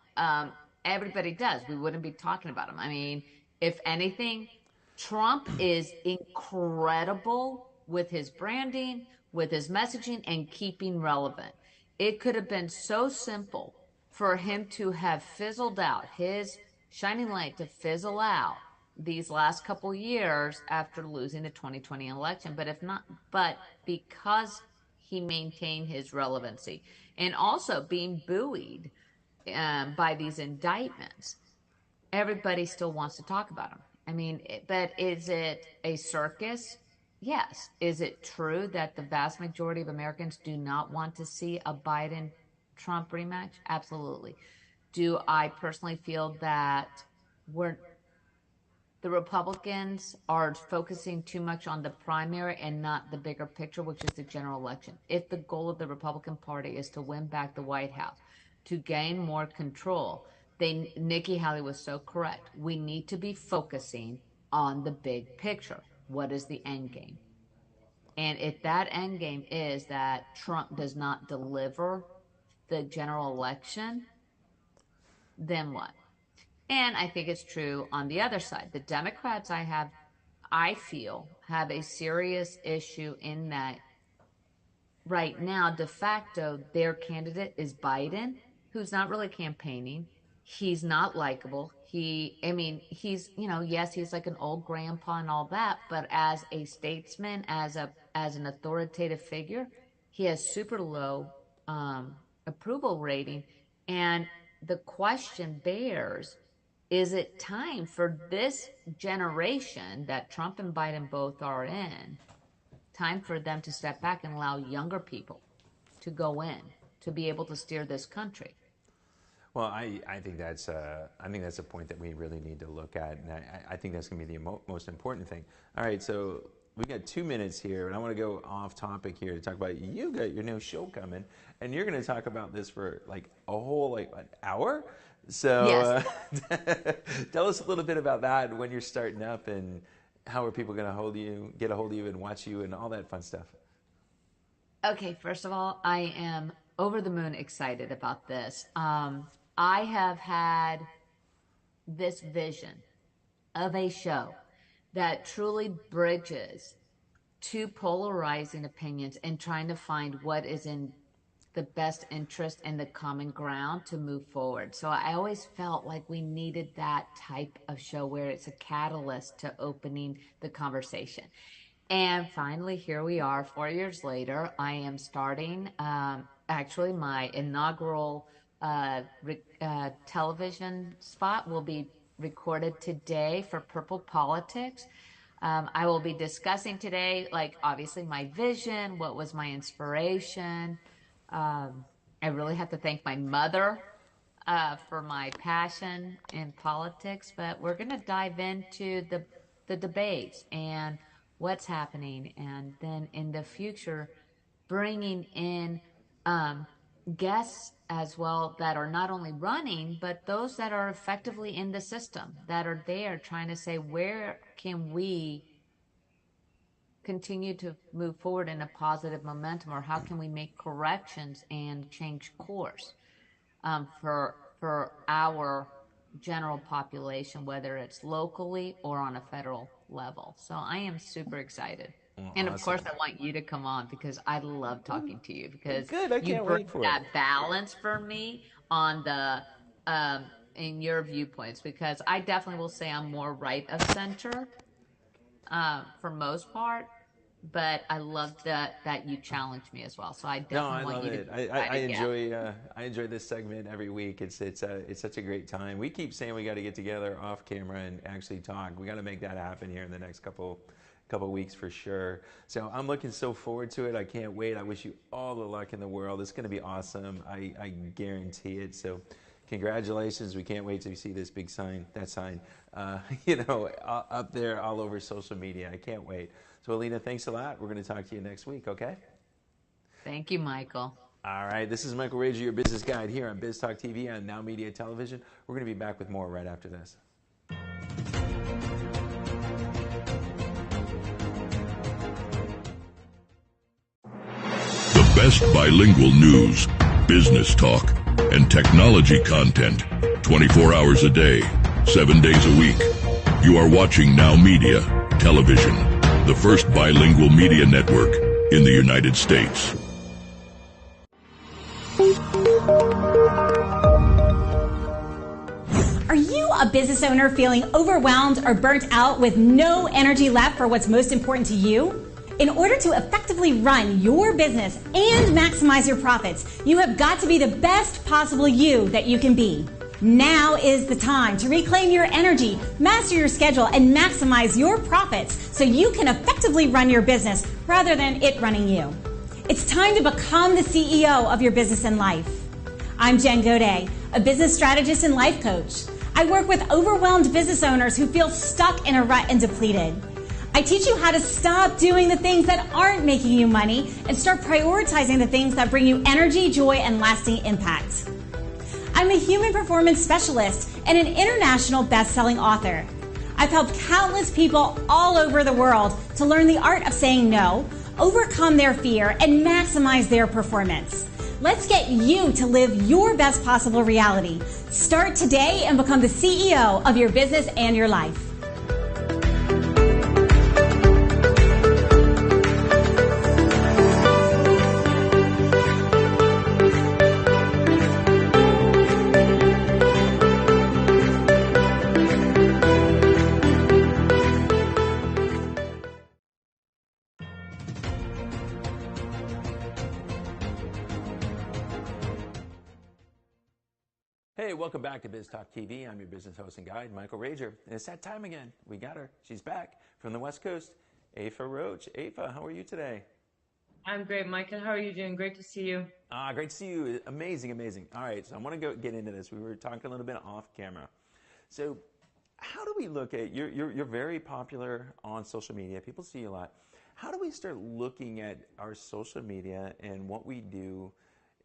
Everybody does. We wouldn't be talking about him. I mean, if anything, Trump is incredible with his branding, with his messaging, and keeping relevant. It could have been so simple for him to have fizzled out, his shining light to fizzle out these last couple years after losing the 2020 election. But because he maintained his relevancy and also being buoyed by these indictments, everybody still wants to talk about him. I mean, but is it a circus? Yes. Is it true that the vast majority of Americans do not want to see a Biden-Trump rematch? Absolutely. Do I personally feel that the Republicans are focusing too much on the primary and not the bigger picture, which is the general election. If the goal of the Republican Party is to win back the White House, to gain more control, Nikki Haley was so correct. We need to be focusing on the big picture. What is the end game? And if that end game is that Trump does not deliver the general election, then what? And I think it's true on the other side. The Democrats, I feel, have a serious issue in that right now, de facto, their candidate is Biden, who's not really campaigning. He's not likable. He's, yes, he's like an old grandpa and all that, but as a statesman, as an authoritative figure, he has super low approval rating. And the question bears, is it time for this generation that Trump and Biden both are in, time for them to step back and allow younger people to go in, to be able to steer this country? Well, I think that's a point that we really need to look at, and I think that's going to be the most important thing. All right, so we got 2 minutes here, and I want to go off topic here to talk about you got your new show coming, and you're going to talk about this for like a whole an hour. So yes. Tell us a little bit about that, when you're starting up, and how are people going to get a hold of you and watch you and all that fun stuff. Okay, first of all, I am over the moon excited about this. I have had this vision of a show that truly bridges two polarizing opinions and trying to find what is in the best interest and the common ground to move forward. So I always felt like we needed that type of show where it's a catalyst to opening the conversation. And finally, here we are 4 years later. I am starting, actually my inaugural television spot will be recorded today for Purple Politics. I will be discussing today, obviously my vision, what was my inspiration. I really have to thank my mother for my passion in politics, but we're going to dive into the debates and what's happening, and then in the future bringing in guests as well that are not only running, but those that are effectively in the system, that are there trying to say, where can we continue to move forward in a positive momentum, or how can we make corrections and change course for our general population, whether it's locally or on a federal level. So I am super excited. And of course, I want you to come on because I love talking to you, because you bring that balance for me on the in your viewpoints, because I definitely will say I'm more right of center for most part, but I love that you challenge me as well. So I definitely want you to. I enjoy this segment every week. It's such a great time. We keep saying we got to get together off camera and actually talk. We got to make that happen here in the next couple weeks for sure. So I'm looking so forward to it. I can't wait. I wish you all the luck in the world. It's going to be awesome. I guarantee it. So congratulations. We can't wait to see this big sign, up there all over social media. I can't wait. So Alina, thanks a lot. We're going to talk to you next week, okay? Thank you, Michael. All right. This is Michael Rager, your business guide here on Biz Talk TV on NowMedia Television. We're going to be back with more right after this. The best bilingual news, business talk, and technology content 24 hours a day, 7 days a week. You are watching NowMedia Television, the first bilingual media network in the United States. Are you a business owner feeling overwhelmed or burnt out with no energy left for what's most important to you? In order to effectively run your business and maximize your profits, you have got to be the best possible you that you can be. Now is the time to reclaim your energy, master your schedule, and maximize your profits so you can effectively run your business rather than it running you. It's time to become the CEO of your business and life. I'm Jen Godet, a business strategist and life coach. I work with overwhelmed business owners who feel stuck in a rut and depleted. I teach you how to stop doing the things that aren't making you money and start prioritizing the things that bring you energy, joy, and lasting impact. I'm a human performance specialist and an international best-selling author. I've helped countless people all over the world to learn the art of saying no, overcome their fear, and maximize their performance. Let's get you to live your best possible reality. Start today and become the CEO of your business and your life. Hey, welcome back to Biz Talk TV. I'm your business host and guide, Michael Rager. And it's that time again. We got her. She's back from the West Coast. Afa Roach. Afa, how are you today? I'm great, Michael. How are you doing? Great to see you. Great to see you. Amazing, amazing. All right, so I want to get into this. We were talking a little bit off camera. So how do we look at, you're very popular on social media. People see you a lot. How do we start looking at our social media and what we do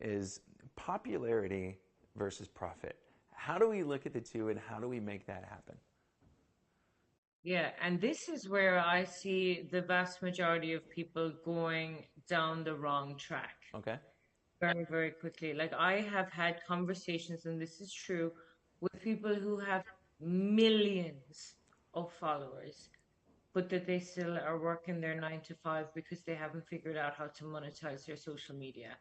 is popularity versus profit? How do we look at the two and how do we make that happen? Yeah, and this is where I see the vast majority of people going down the wrong track. Okay. Very, very quickly. Like I have had conversations, and this is true, with people who have millions of followers, but that they still are working their 9 to 5 because they haven't figured out how to monetize their social media.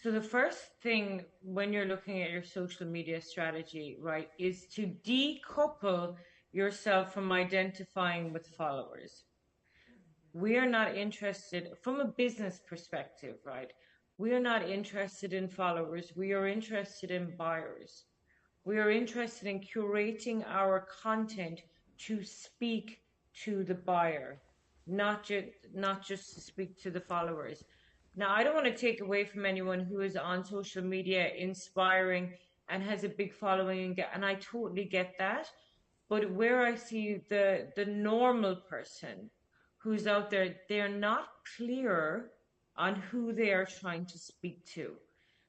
So the first thing when you're looking at your social media strategy, right, is to decouple yourself from identifying with followers. We are not interested, from a business perspective, right? We are not interested in followers. We are interested in buyers. We are interested in curating our content to speak to the buyer, not just to speak to the followers. Now, I don't want to take away from anyone who is on social media inspiring and has a big following, and I totally get that. But where I see the normal person who's out there, they're not clear on who they are trying to speak to.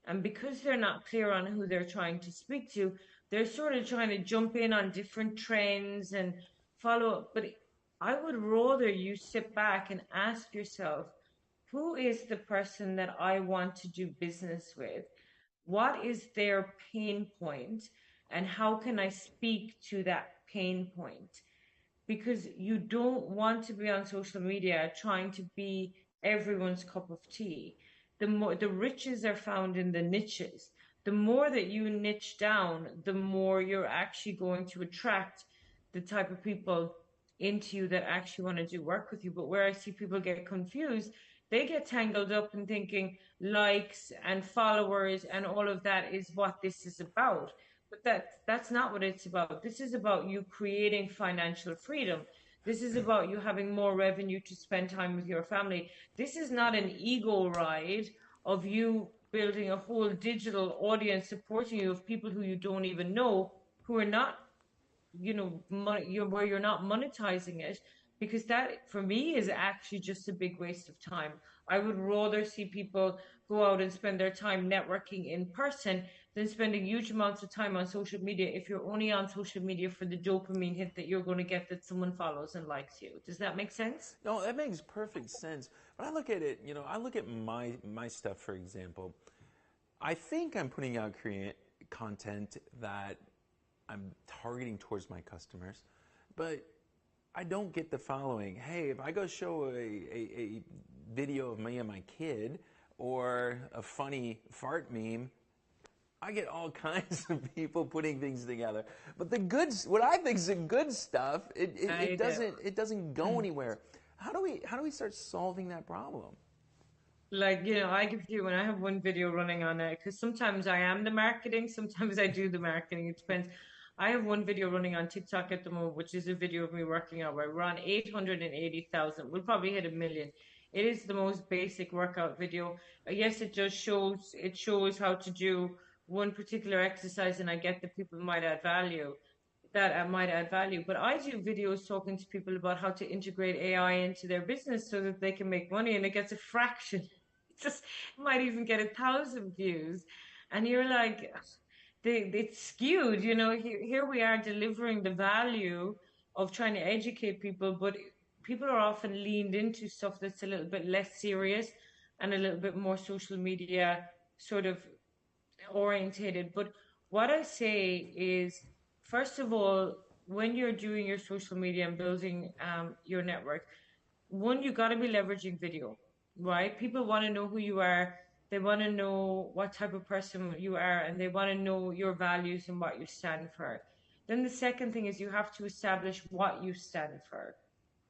And because they're not clear on who they're trying to speak to, they're sort of trying to jump in on different trends and follow up. But I would rather you sit back and ask yourself, who is the person that I want to do business with? What is their pain point? And how can I speak to that pain point? Because you don't want to be on social media trying to be everyone's cup of tea. The riches are found in the niches. The more that you niche down, the more you're actually going to attract the type of people into you that actually want to do work with you. But where I see people get confused, they get tangled up in thinking likes and followers and all of that is what this is about. But that's not what it's about. This is about you creating financial freedom. This is about you having more revenue to spend time with your family. This is not an ego ride of you building a whole digital audience supporting you of people who you don't even know, who are not, where you're not monetizing it. Because that, for me, is actually just a big waste of time. I would rather see people go out and spend their time networking in person than spending huge amounts of time on social media if you're only on social media for the dopamine hit that you're going to get that someone follows and likes you. Does that make sense? No, that makes perfect sense. When I look at it, I look at my stuff, for example. I think I'm putting out content that I'm targeting towards my customers, but I don't get the following. Hey, if I go show a video of me and my kid or a funny fart meme, I get all kinds of people putting things together. But what I think is the good stuff, it doesn't go anywhere. How do we start solving that problem? Like, I give you, when I have one video running on it, because sometimes I am the marketing, sometimes I do the marketing, it depends. I have one video running on TikTok at the moment, which is a video of me working out where we're on 880,000. We'll probably hit 1 million. It is the most basic workout video. Yes, it shows how to do one particular exercise, and I get that people might add value. that might add value. But I do videos talking to people about how to integrate AI into their business so that they can make money, and it gets a fraction. It just might even get 1,000 views. And you're like, it's skewed, you know. Here we are delivering the value of trying to educate people, but people are often leaned into stuff that's a little bit less serious and a little bit more social media sort of orientated. But what I say is, first of all, when you're doing your social media and building your network, one, you got to be leveraging video, right? People want to know who you are. They want to know what type of person you are, and they want to know your values and what you stand for. Then the second thing is you have to establish what you stand for.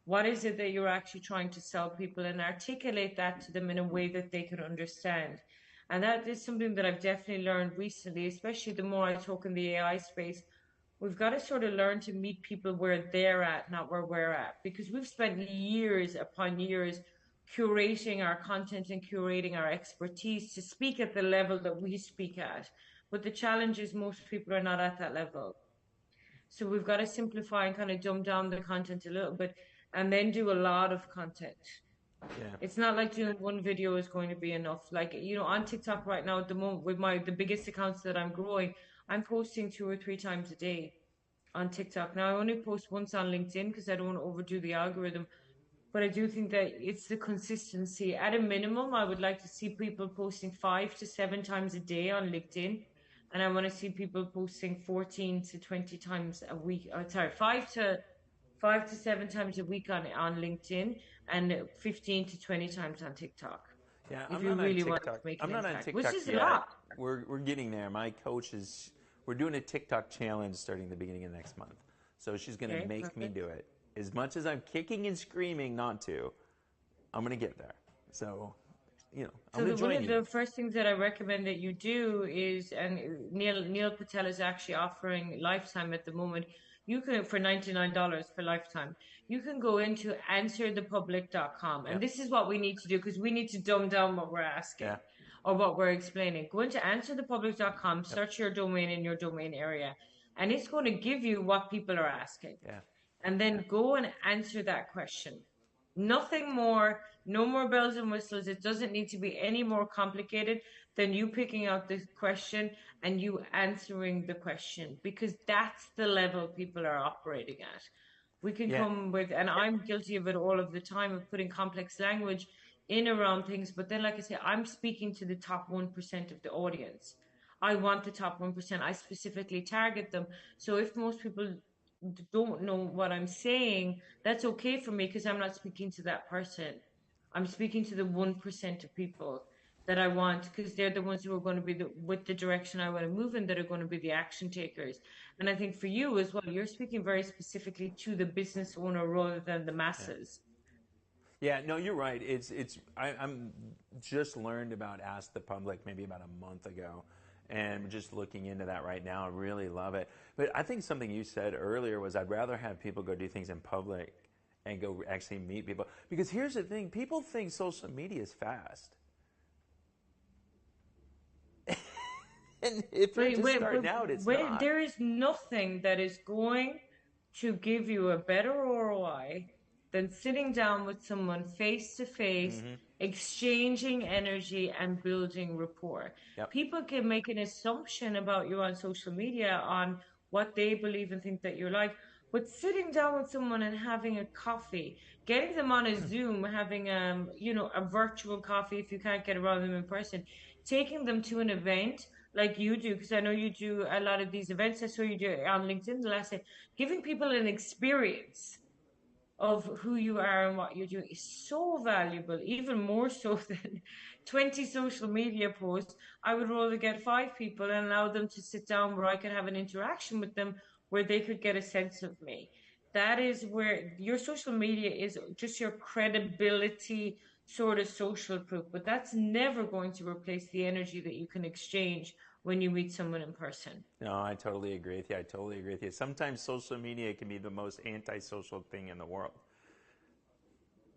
What is it that you're actually trying to sell people, and articulate that to them in a way that they can understand. And that is something that I've definitely learned recently, especially the more I talk in the AI space. We've got to sort of learn to meet people where they're at, not where we're at, because we've spent years upon years curating our content and curating our expertise to speak at the level that we speak at. But the challenge is most people are not at that level. So we've got to simplify and kind of dumb down the content a little bit, and then do a lot of content. Yeah. It's not like doing one video is going to be enough. Like, you know, on TikTok right now at the moment, with the biggest accounts that I'm growing, I'm posting 2 or 3 times a day on TikTok. Now I only post once on LinkedIn because I don't want to overdo the algorithm. But I do think that it's the consistency. At a minimum, I would like to see people posting 5 to 7 times a day on LinkedIn. And I want to see people posting 14 to 20 times a week. Oh, sorry, 5 to 7 times a week on LinkedIn, and 15 to 20 times on TikTok. Yeah, if you really want to make I'm an not on impact, TikTok which is yet. a lot. We're getting there. My coach is. We're doing a TikTok challenge starting the beginning of next month. So she's going to make me do it. As much as I'm kicking and screaming not to, I'm going to get there. So, you know, I'm going to join you. One of the first things that I recommend that you do is, and Neil Patel is actually offering lifetime at the moment. You can, for $99 for lifetime, you can go into answerthepublic.com. And this is what we need to do, because we need to dumb down what we're asking or what we're explaining. Go into answerthepublic.com, search your domain in your domain area, and it's going to give you what people are asking. And then go and answer that question. Nothing more, no more bells and whistles. It doesn't need to be any more complicated than you picking out the question and you answering the question, because that's the level people are operating at. We can come with, and I'm guilty of it all of the time, of putting complex language in around things. But then, like I say, I'm speaking to the top 1% of the audience. I want the top 1%. I specifically target them. So if most people don't know what I'm saying, that's okay for me, because I'm not speaking to that person. I'm speaking to the 1% of people that I want, because they're the ones who are going to be with the direction I want to move in, that are going to be the action takers. And I think for you as well, you're speaking very specifically to the business owner rather than the masses. Yeah, no, you're right. I'm just learned about Ask the Public maybe about a month ago. And I'm just looking into that right now. I really love it. But I think something you said earlier was, I'd rather have people go do things in public and go actually meet people. Because here's the thing. People think social media is fast. And if you're just starting out, it's not. There is nothing that is going to give you a better ROI than sitting down with someone face to face, exchanging energy and building rapport. People can make an assumption about you on social media on what they believe and think that you're like, but sitting down with someone and having a coffee, getting them on a Zoom, having a virtual coffee if you can't get around them in person, taking them to an event like you do, because I know you do a lot of these events. I saw you do it on LinkedIn the last day. Giving people an experience of who you are and what you're doing is so valuable, even more so than 20 social media posts. I would rather get 5 people and allow them to sit down where I could have an interaction with them, where they could get a sense of me. That is where your social media is just your credibility sort of social proof, but that's never going to replace the energy that you can exchange when you meet someone in person. No, I totally agree with you. Sometimes social media can be the most antisocial thing in the world.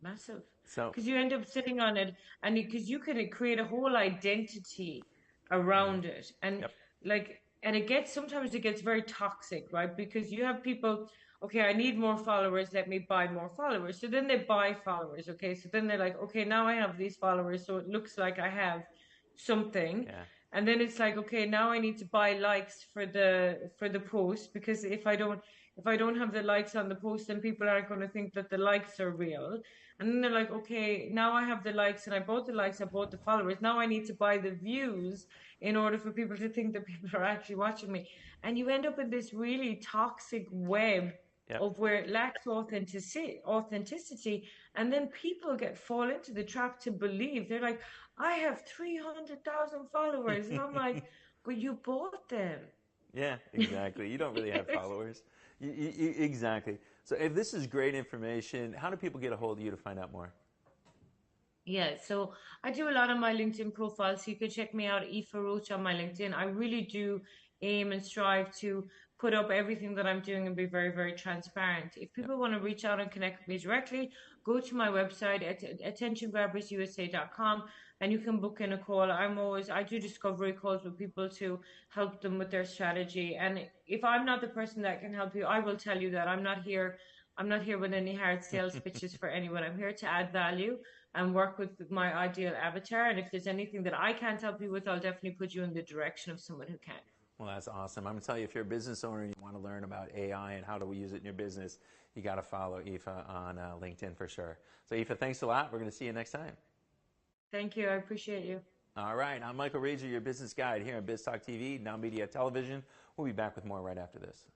Massive. So, because you end up sitting on it, and because you can create a whole identity around it. And like, and sometimes it gets very toxic, right? Because you have people, okay, I need more followers, let me buy more followers. So then they buy followers, okay? So then they're like, okay, now I have these followers, so it looks like I have something. Yeah. And then it's like, okay, now I need to buy likes for the post, because if I don't have the likes on the post, then people aren't going to think that the likes are real. And then they're like, okay, now I have the likes and I bought the likes, I bought the followers. Now I need to buy the views in order for people to think that people are actually watching me. And you end up in this really toxic web of where it lacks authenticity. And then people fall into the trap to believe. They're like, I have 300,000 followers. And I'm like, but you bought them. Yeah, exactly. You don't really have followers. Exactly. So if this is great information, how do people get a hold of you to find out more? Yeah, so I do a lot on my LinkedIn profile, so you can check me out, Aoife Roach, on my LinkedIn. I really do aim and strive to put up everything that I'm doing and be very, very transparent. If people want to reach out and connect with me directly, go to my website at attentiongrabbersusa.com and you can book in a call. I do discovery calls with people to help them with their strategy. And if I'm not the person that can help you, I will tell you that I'm not here with any hard sales pitches for anyone. I'm here to add value and work with my ideal avatar. And if there's anything that I can't help you with, I'll definitely put you in the direction of someone who can. Well, that's awesome. I'm going to tell you, if you're a business owner and you want to learn about AI and how to use it in your business, you got to follow Aoife on LinkedIn for sure. So Aoife, thanks a lot. We're going to see you next time. Thank you. I appreciate you. All right. I'm Michael Rager, your business guide here on Biz Talk TV, NowMedia Television. We'll be back with more right after this.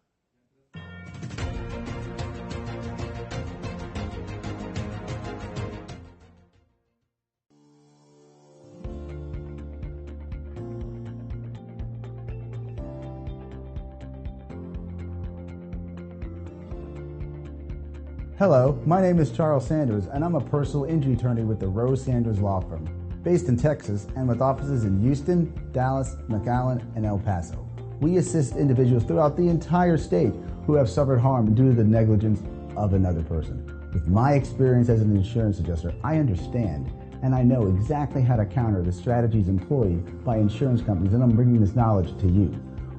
Hello, my name is Charles Sanders, and I'm a personal injury attorney with the Rose Sanders Law Firm, based in Texas and with offices in Houston, Dallas, McAllen, and El Paso. We assist individuals throughout the entire state who have suffered harm due to the negligence of another person. With my experience as an insurance adjuster, I understand and I know exactly how to counter the strategies employed by insurance companies, and I'm bringing this knowledge to you.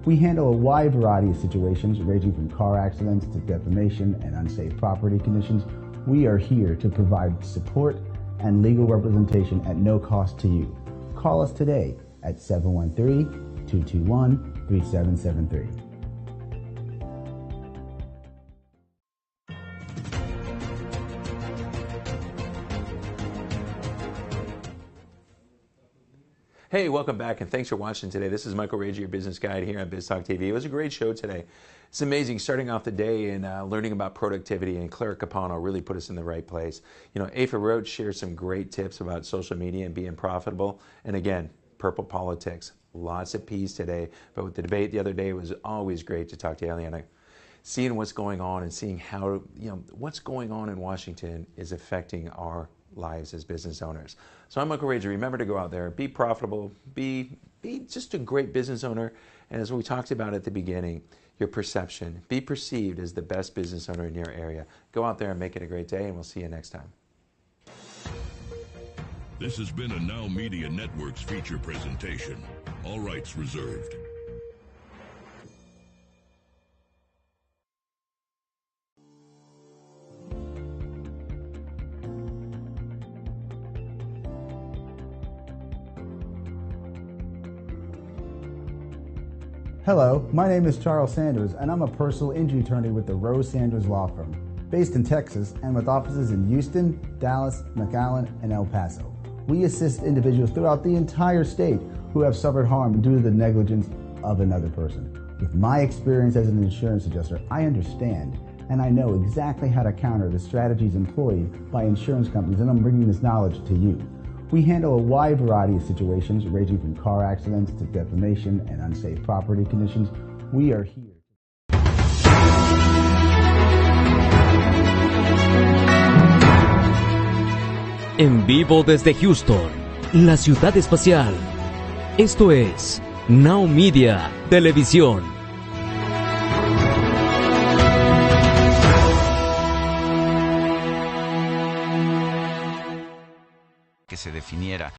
We handle a wide variety of situations ranging from car accidents to defamation and unsafe property conditions. We are here to provide support and legal representation at no cost to you. Call us today at 713-221-3773. Hey, welcome back, and thanks for watching today. This is Michael Rager, your business guide here on Biz Talk TV. It was a great show today. It's amazing starting off the day and learning about productivity, and Claire Capano really put us in the right place. You know, Aoife Roach shared some great tips about social media and being profitable. And again, purple politics, lots of P's today. But with the debate the other day, it was always great to talk to Eliana. Seeing what's going on and seeing how, what's going on in Washington is affecting our lives as business owners. So I'm Michael Rager. Remember to go out there, be profitable, be just a great business owner. And as we talked about at the beginning, your perception, be perceived as the best business owner in your area. Go out there and make it a great day, and we'll see you next time. This has been a Now Media Networks feature presentation. All rights reserved. Hello, my name is Charles Sanders, and I'm a personal injury attorney with the Rose Sanders Law Firm, based in Texas and with offices in Houston, Dallas, McAllen, and El Paso. We assist individuals throughout the entire state who have suffered harm due to the negligence of another person. With my experience as an insurance adjuster, I understand and I know exactly how to counter the strategies employed by insurance companies, and I'm bringing this knowledge to you. We handle a wide variety of situations ranging from car accidents to defamation and unsafe property conditions. We are here. En vivo desde Houston, la ciudad espacial. Esto es NowMedia Televisión. Que se definiera